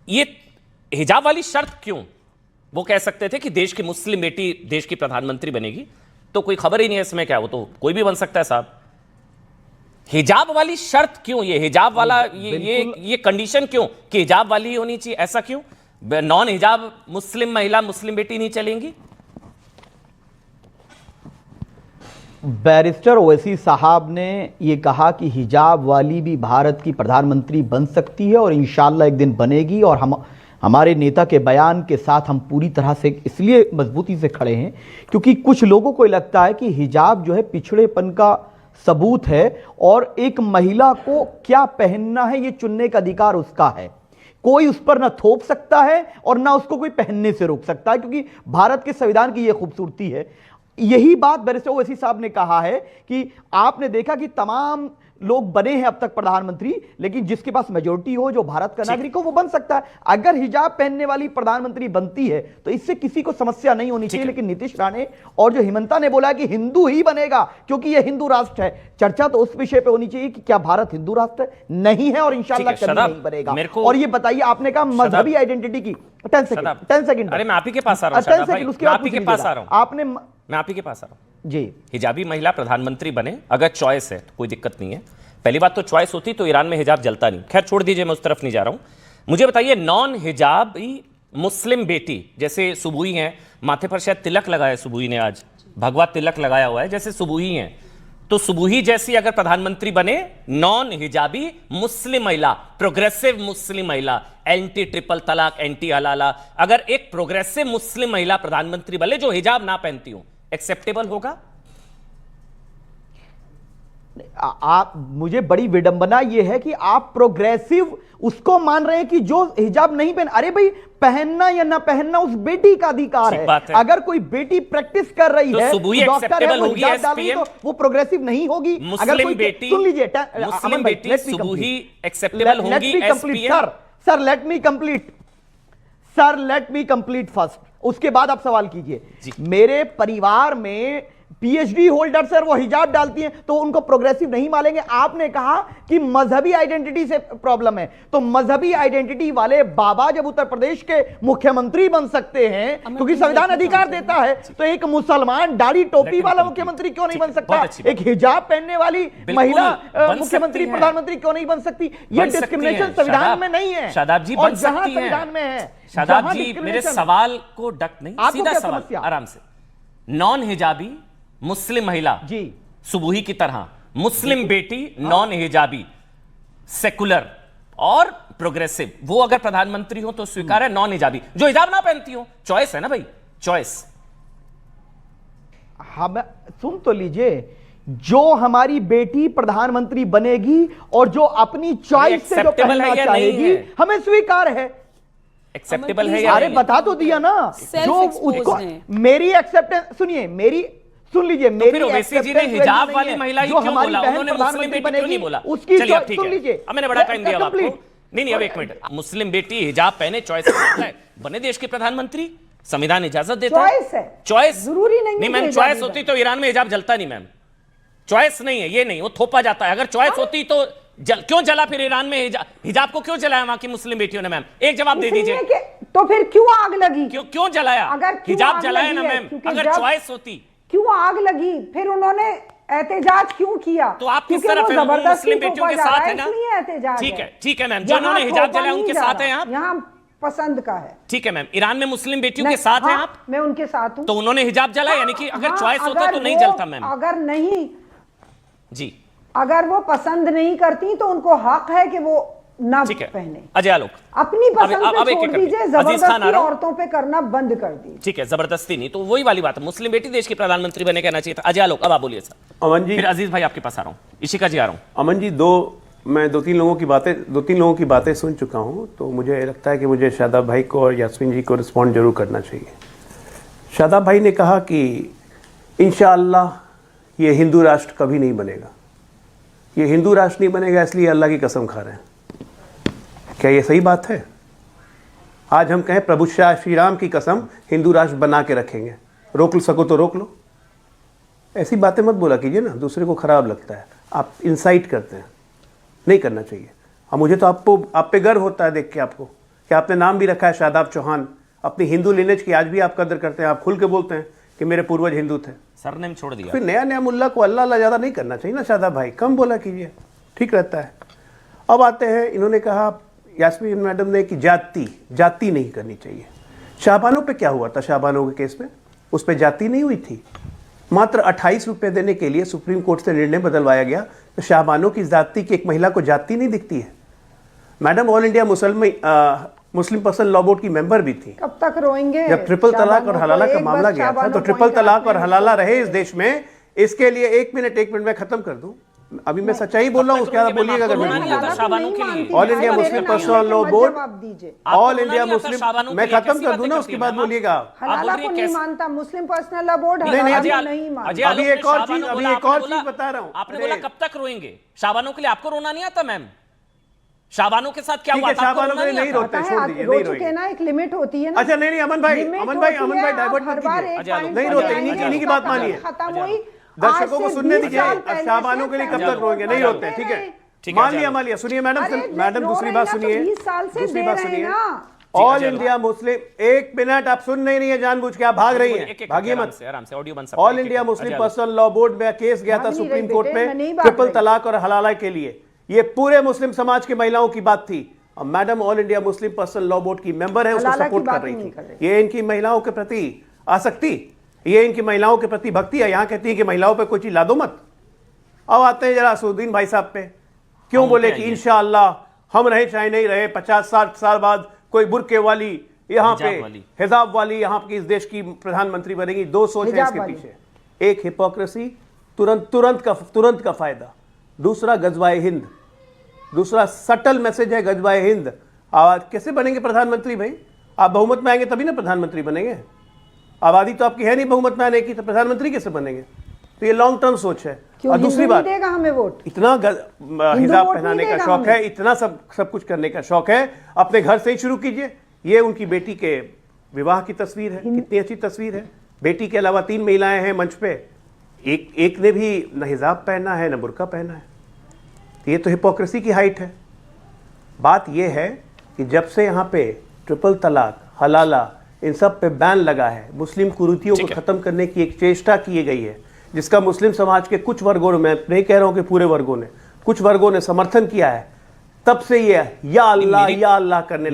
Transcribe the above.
ये हिजाब वाली शर्त क्यों? वो कह सकते थे कि देश की मुस्लिम बेटी देश की प्रधानमंत्री बनेगी, तो कोई खबर ही नहीं है इसमें क्या, वो तो कोई भी बन सकता है साहब। हिजाब वाली शर्त क्यों? ये हिजाब वाला ये कंडीशन क्यों कि हिजाब वाली ही होनी चाहिए? ऐसा क्यों? नॉन हिजाब मुस्लिम महिला, मुस्लिम बेटी नहीं चलेंगी? बैरिस्टर ओवैसी साहब ने ये कहा कि हिजाब वाली भी भारत की प्रधानमंत्री बन सकती है और इंशाल्लाह एक दिन बनेगी, और हमारे नेता के बयान के साथ हम पूरी तरह से इसलिए मजबूती से खड़े हैं क्योंकि कुछ लोगों को लगता है कि हिजाब जो है पिछड़ेपन का सबूत है और एक महिला को क्या पहनना है ये चुनने का अधिकार उसका है। कोई उस पर ना थोप सकता है और ना उसको कोई पहनने से रोक सकता है, क्योंकि भारत के संविधान की यह खूबसूरती है। यही बात बैरिस्टर ओवैसी साहब ने कहा है कि आपने देखा कि तमाम लोग बने हैं अब तक प्रधानमंत्री, लेकिन जिसके पास मेजोरिटी हो, जो भारत का नागरिक हो, वो बन सकता है। अगर हिजाब पहनने वाली प्रधानमंत्री बनती है तो इससे किसी को समस्या नहीं होनी चाहिए। लेकिन नीतीश राणे और जो हिमंता ने बोला कि हिंदू ही बनेगा क्योंकि यह हिंदू राष्ट्र है, चर्चा तो उस विषय पे होनी चाहिए कि क्या भारत हिंदू राष्ट्र नहीं है और इंशाल्लाह कभी नहीं बनेगा। और ये बताइए, आपने कहा मजहबी आइडेंटिटी की 10 सेकंड। अरे मैं आप ही के पास आ रहा हूं, 10 सेकंड उसके बाद आपके के पास आ रहा हूं, आपने मैं आप ही के पास आ रहा हूं जी। हिजाबी महिला प्रधानमंत्री बने, अगर चॉइस है तो कोई दिक्कत नहीं है। पहली बात तो चॉइस होती तो ईरान में हिजाब जलता नहीं। खैर छोड़ दीजिए, मैं उस तरफ नहीं जा रहा हूं। मुझे बताइए, नॉन हिजाबी मुस्लिम बेटी जैसे सुबुई हैं, माथे पर शायद तिलक लगाया सुबुई ने, आज भगवा तिलक लगाया हुआ है, जैसे सुबुई हैं, तो सुबुई जैसी अगर प्रधानमंत्री बने, नॉन हिजाबी मुस्लिम महिला, प्रोग्रेसिव मुस्लिम महिला, एंटी ट्रिपल तलाक, एंटी हलाला, अगर एक प्रोग्रेसिव मुस्लिम महिला प्रधानमंत्री बने जो हिजाब ना पहनती हो, एक्सेप्टेबल होगा? आप, मुझे बड़ी विडंबना यह है कि आप प्रोग्रेसिव उसको मान रहे हैं कि जो हिजाब नहीं पहन। अरे भाई, पहनना या ना पहनना उस बेटी का अधिकार है। अगर कोई बेटी प्रैक्टिस कर रही है, तो डॉक्टर है, वो हिजाब डालेगी तो वो प्रोग्रेसिव नहीं होगी। अगर कोई बेटी, सुन लीजिए, मुस्लिम बेटी सुबुही एक्सेप्टेबल होगी SPM? Sir let me complete first, उसके बाद आप सवाल कीजिए। मेरे परिवार में पीएचडी होल्डर सर, वो हिजाब डालती हैं तो उनको प्रोग्रेसिव नहीं मानेंगे। आपने कहा कि मजहबी आइडेंटिटी से प्रॉब्लम है, तो मजहबी आइडेंटिटी वाले बाबा जब उत्तर प्रदेश के मुख्यमंत्री बन सकते हैं क्योंकि संविधान अधिकार देता है, तो एक मुसलमान दाढ़ी टोपी वाला मुख्यमंत्री क्यों नहीं बन सकता? एक हिजाब पहनने वाली महिला मुख्यमंत्री प्रधानमंत्री क्यों नहीं बन सकती? ये डिस्क्रिमिनेशन संविधान में नहीं है। शादाब जी, और जहां संविधान में है, शादाब जी मेरे सवाल को डक नहीं, सीधा सवाल, आराम से। नॉन हिजाबी मुस्लिम महिला जी, सुबुही की तरह, मुस्लिम बेटी नॉन हिजाबी, सेकुलर और प्रोग्रेसिव, वो अगर प्रधानमंत्री हो तो स्वीकार है। नॉन हिजाबी जो हिजाब ना पहनती हो, चॉइस है ना भाई, चॉइस। हम सुन तो लीजिए, जो हमारी बेटी प्रधानमंत्री बनेगी और जो अपनी चॉइस से जो पहनना चाहेगी, हमें स्वीकार है। एक्सेप्टेबल है? अरे बता तो दिया ना, जो उसको मेरी एक्सेप्टेंस, सुनिए मेरी, सुन लीजिए मेरी ओवैसी जी ने हिजाब वाली महिला ही क्यों बोला? उन्होंने मुस्लिम बेटी क्यों नहीं बोला? उसकी चलिए ठीक सुन है, लीजिए, अब मैंने बड़ा टाइम दिया आपको। नहीं अब एक मिनट, मुस्लिम बेटी हिजाब पहने, चॉइस है, बने देश की प्रधानमंत्री, संविधान इजाजत देता है। चॉइस जरूरी नहीं मैम, चॉइस होती तो ईरान में हिजाब जलता नहीं मैम। चॉइस नहीं है, ये नहीं, वो थोपा जाता है। अगर चॉइस होती तो क्यों जला फिर ईरान में हिजाब को? क्यों जलाया वहां की मुस्लिम बेटियों ने? मैम एक जवाब दे दीजिए, तो फिर क्यों आग लगी? क्यों जलाया? हिजाब जलाया ना मैम, अगर चॉइस होती। क्यों आग लगी? फिर उन्होंने एहतजाज क्यों किया? तो आप किस तरफ है? मुस्लिम बेटियों के साथ है ना? ठीक है मैम, जो उन्होंने हिजाब जलाया उनके साथ है आप? यहाँ पसंद का है। ठीक है मैम, ईरान में मुस्लिम बेटियों के साथ हैं आप? मैं उनके साथ हूँ। तो उन्होंने हिजाब जलाया, यानी कि अगर चॉइस होता तो नहीं जलता मैम? अगर नहीं जी, अगर वो पसंद नहीं करती तो उनको हक है कि वो ना पहने। अजय आलोक, अपनी पसंद पे छोड़ दीजिए, जबरदस्ती औरतों पे करना बंद कर दीजिए। ठीक है, जबरदस्ती नहीं, तो वही वाली बात है, मुस्लिम बेटी देश की प्रधानमंत्री बने कहना चाहिए था। अजय आलोक, अब आप बोलिए सर। अमन जी, फिर अजीज भाई आपके पास आ रहा हूँ, इशिका जी आ रहा हूँ। अमन जी, मैं दो तीन लोगों की बातें सुन चुका हूँ, तो मुझे लगता है कि मुझे शादाब भाई को और यास्मीन जी को रिस्पॉन्ड जरूर करना चाहिए। शादाब भाई ने कहा कि इंशाअल्लाह ये हिंदू राष्ट्र कभी नहीं बनेगा। ये हिंदू राष्ट्र नहीं बनेगा इसलिए अल्लाह की कसम खा रहे हैं। क्या ये सही बात है? आज हम कहें प्रभु श्री राम की कसम हिंदू राष्ट्र बना के रखेंगे, रोक सको तो रोक लो। ऐसी बातें मत बोला कीजिए ना, दूसरे को खराब लगता है, आप इंसाइट करते हैं, नहीं करना चाहिए। और मुझे तो आप पे गर्व होता है देख के आपको कि आपने नाम भी रखा है शादाब चौहान, अपनी हिंदू लिनेज की आज भी आप कदर करते हैं, आप खुल के बोलते हैं कि मेरे पूर्वज हिंदू थे। सरनेम छोड़ दिया। फिर नया नया मुल्ला को अल्लाह अल्लाह ज़्यादा नहीं करना चाहिए ना शादाब भाई, कम बोला कीजिए, ठीक रहता है। अब आते हैं, इन्होंने कहा यास्मीन मैडम ने कि जाति नहीं करनी चाहिए। शाहबानों पे क्या हुआ था? शाहबानों के केस में उस पर जाति नहीं हुई थी। मात्र 28 रुपये देने के लिए सुप्रीम कोर्ट से निर्णय बदलवाया गया। तो शाहबानों की जाति की एक महिला को जाति नहीं दिखती है? Madam all India Muslim person law board की मेंबर भी थी। कब तक रोएंगे? जब ट्रिपल तलाक और हलाला का मामला गया था, तो ट्रिपल तलाक और हलाला रहे इस देश में, इसके लिए एक मिनट में खत्म कर दूं। अभी मैं सच्चाई बोल रहा हूँ, उसके बाद बोलिएगा अगर all India Muslim personal law board, all India Muslim, मैं खत्म कर दूं ना, उसके बाद बोलिएगा। हलाला को नहीं मानता मुस्लिम पर्सनल लॉ बोर्ड, नहीं, नहीं मानता। अभी एक और चीज बता रहा हूँ। आपने बोला कब तक रोएंगे? शाहबानों के लिए आपको रोना नहीं आता मैम? शाहबानों के साथ क्या हुआ? शाहबानों के लिए नहीं रोते, छोड़ दीजिए, नहीं रोएंगे ना, एक लिमिट होती है ना। अच्छा नहीं अमन भाई डाइवर्ट मत कीजिए, नहीं रोते, इन्हीं की बात मानिए, खत्म हुई। दर्शकों को सुनने दीजिए। शाहबानों के लिए कब तक रोएंगे? नहीं रोते, ठीक है, मान लिया। सुनिए मैडम दूसरी बात सुनिए, दूसरी बात सुनिए। ऑल इंडिया मुस्लिम, एक मिनट, आप सुन नहीं रही है, जानबूझ के आप भाग रही हैं, भागिए मत। आराम से ऑडियो बन सकता है। All India Muslim personal law board में केस गया था सुप्रीम कोर्ट में ट्रिपल तलाक और हलाला के लिए। ये पूरे मुस्लिम समाज की महिलाओं की बात थी, और madam all India Muslim personal law board की मेंबर है, उसको सपोर्ट कर रही थी। ये इनकी महिलाओं के प्रति आसक्ति, ये इनकी महिलाओं के प्रति भक्ति है। यहाँ कहती है कि महिलाओं पे कोई चीज ला दो मत। अब आते हैं जरा असदुद्दीन भाई साहब पे। क्यों बोले कि इंशाअल्लाह हम रहे चाहे नहीं रहे, 50-60 साल बाद कोई बुरके वाली यहाँ पे, हिजाब वाली यहाँ की इस देश की प्रधानमंत्री बनेगी। दो सोच है इसके पीछे, एक हिपोक्रेसी, तुरंत का फायदा, दूसरा गजवाए हिंद, दूसरा सटल मैसेज है गजवाए हिंद। कैसे बनेंगे प्रधानमंत्री भाई? आप बहुमत में आएंगे तभी ना प्रधानमंत्री बनेंगे। आबादी तो आपकी है नहीं बहुमत में आने की, तो प्रधानमंत्री कैसे बनेंगे? तो ये लॉन्ग टर्म सोच है। और दूसरी बात, हमें वोट इतना हिजाब पहनाने का शौक है, इतना सब कुछ करने का शौक है, अपने घर से ही शुरू कीजिए। ये उनकी बेटी के विवाह की तस्वीर है, कितनी अच्छी तस्वीर है। बेटी के अलावा 3 महिलाएं हैं मंच पे, एक ने भी न हिजाब पहना है न बुर्का पहना है। ये तो हिपोक्रेसी की हाइट है। बात यह है कि जब से यहाँ पे ट्रिपल तलाक, हलाला, इन सब पे बैन लगा है, मुस्लिम कुरीतियों को खत्म करने की एक चेष्टा की गई है, जिसका मुस्लिम समाज के कुछ वर्गों ने, मैं नहीं कह रहा हूं कि पूरे वर्गों ने, कुछ वर्गों ने समर्थन किया है, तब से ये या अल्लाह करने लगे।